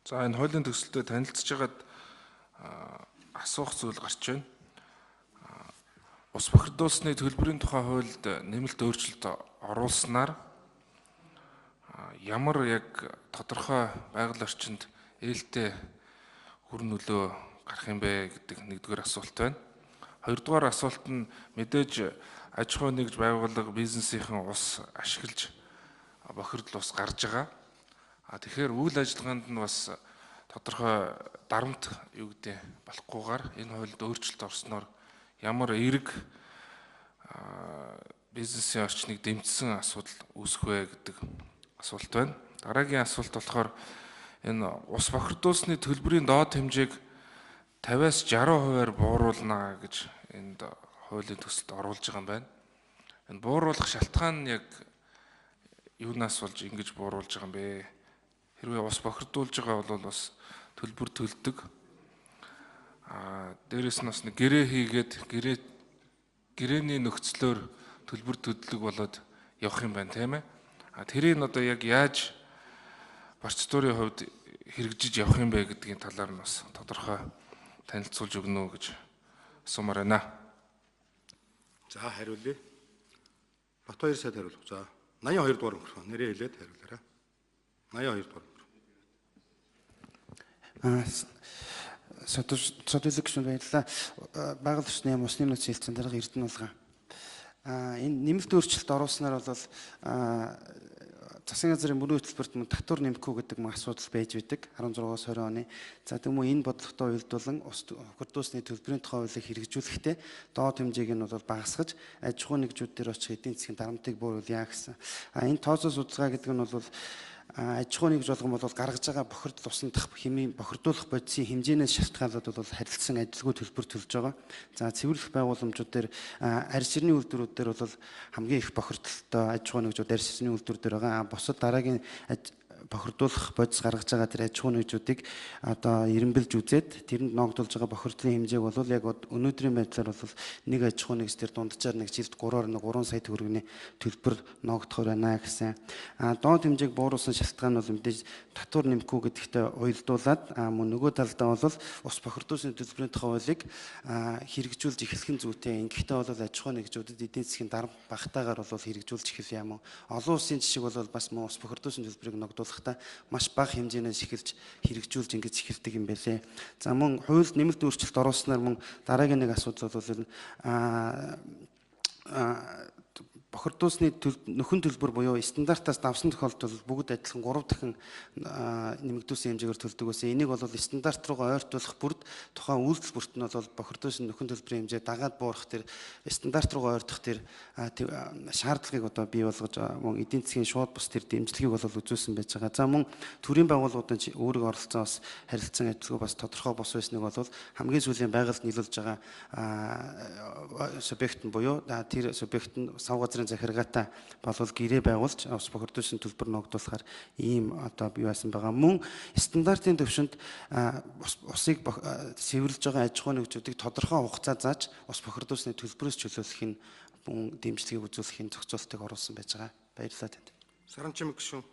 За энэ хуулийн төсөлтөд танилцж байгаад асуух зүйл гарч байна. Ус бохирдуулсны төлбөрийн тухай хуульд нэмэлт өөрчлөлт оруулснаар ямар яг тодорхой байгаль орчинд ээлтэй үр нөлөө гарах юм бэ гэдэг нэгдүгээр асуулт байна. Хоёрдугаар асуулт нь мэдээж аж ахуй нэгж байгууллага бизнесийн ус ашиглаж бохирдол ус гарж байгаа. Тэгэхээр үйл ажиллагаанд нь бас тодорхой дарамт болохгүйгээр энэ хуульд өөрчлөлт орсноор ямар эерэг бизнесийн орчныг дэмжсэн асуудал үүсэх вэ гэдэг асуулт байна. Дараагийн асуулт болохоор энэ ус бохирдуулсны төлбөрийн доод хэмжээг 50-аас 60% бууруулна гэж энд хуулийн төсөлд оруулж байгаа юм байна. Энэ бууруулах шалтгаан нь яг юунаас болж ингэж бууруулж байгаа юм бэ? Хэрвээ ус бохирдуулж байгаа бол бас төлбөр төлдөг. Дээрээс нь бас нэг гэрээ хийгээд гэрээний нөхцлөөр төлбөр төлдөг болоод явах юм байна, тийм ээ. Тэрийг одоо яг яаж барчдуурын хувьд хэрэгжиж явах юм бэ гэдгийн талаар нь бас тодорхой танилцуулж өгнө үү гэж асуумаар байна. За хариулъя. Батбаяр сайд хариулах. За 82 дугаар микрофон нэрээ хэлээд хариулаарай. 82 дугаар. Содолгшн баярлалаа. Байгаль орчны яам усны нөөц хэлцэн дарга Эрдэнэ булган. Энэ нэмэлт өөрчлөлт оруулснаар бол засгийн газрын мөрийн хөтөлбөрт мөн татвар нэмэхгүй гэдэг мөн асуудал байж байдаг 16-аас 20 оны. За тэгмүү энэ бодлоготой уялдуулан ус бохирдуулсны төлбөрийн тухай хуулийг хэрэгжүүлэхдээ доод хэмжээг нь бол багасгаж аж ахуй нэгжүүд дээр очих эдийн засгийн дарамтыг бууруулъя гэсэн. Энэ тооцоо судалгаа гэдэг нь бол аж ахуй нэгж болгон бол гаргаж байгаа бохирдол усны дах хэмжээ бохирдуулах бодисын хэмжээнээс шалтгаалаад бол харилцсан ажилгүй төлбөр төлж байгаа. За цэвэрлэх байгууламжууд дээр арьс ширний үйлдвэрүүд дээр бол хамгийн их бохирдолтой аж ахуй нэгжүүд арьс ширний үйлдвэр дээр байгаа. Бусад дараагийн бохирдуулах бодис гаргаж байгаа тэр аж ахуй нэгжүүдийг одоо эренбэлж үзээд тэрэнд ногдуулж байгаа бохирдлын хэмжээг бол яг өнөөдрийн байдлаар бол нэг аж ахуй нэгж тэр дунджаар нэг жилд 3 сая төгрөгийн төлбөр ногдохоор байна гэсэн. Доод хэмжээг бууруулсан шалтгаан нь бол мэдээж татвар нэмэхгүй гэдэгтээ уялдуулаад мөн нөгөө талдаа бол ус бохирдуулсны төлбөрийн тухай хуулийг хэрэгжүүлж эхлэх нь зүйтэй. Ингэхдээ бол аж ахуй нэгжүүдэд эдийн засгийн дарамт багтаагаар бол хэрэгжүүлж эхэлх юм уу? Олон улсын жишг бол бас мөн ус бохирдуулсны төлбөрийг ногдуулах маш бага хэмжээнээс эхэлж хэрэгжүүлж ингэж эхэлдэг юм байлээ. За мөн хуульд нэмэлт өөрчлөлт оруулснаар мөн дараагийн нэг асуудал бол бохирдуулсны нөхөн төлбөр буюу стандартаас давсан тохиолдолд бүгд адилхан 3 дахин нэмэгдүүлсэн хэмжээгээр төлдөг байсан. Энийг бол стандарт руугаа ойртуулах бүрд тухайн үйлдэл бүрт нь бол бохирдуулсан нөхөн төлбөрийн хэмжээ дагаад буурах тэр стандарт руугаа ойртох тэр шаардлагыг одоо бий болгож мөн эдийн засгийн шууд бус тэр дэмжлэгийг бол үзүүлсэн байж байгаа. За мөн төрийн байгууллагууд нь өөрийн оролцоо бас харилцан ажиллагаа бас тодорхой бос байсныг бол хамгийн сүүлийн байгальд нийлүүлж байгаа субъект нь буюу тэр субъект нь сав газрын захиргаатай болвол гэрээ байгуулж ус бохирдуулсан төлбөр ногдуулахаар ийм одоо бий байсан байгаа. Мөн стандартын төвшөнд усыг цэвэрлж байгаа аж ахуй нэгжүүдийг тодорхой хугацаа зааж ус бохирдуулсны төлбөрөөс чөлөөлөх нь дэмжлэгийг үзүүлэхийн зохицуултыг оруулсан байж байгаа. Баярлалаа танд. Саранчин гүшүүн.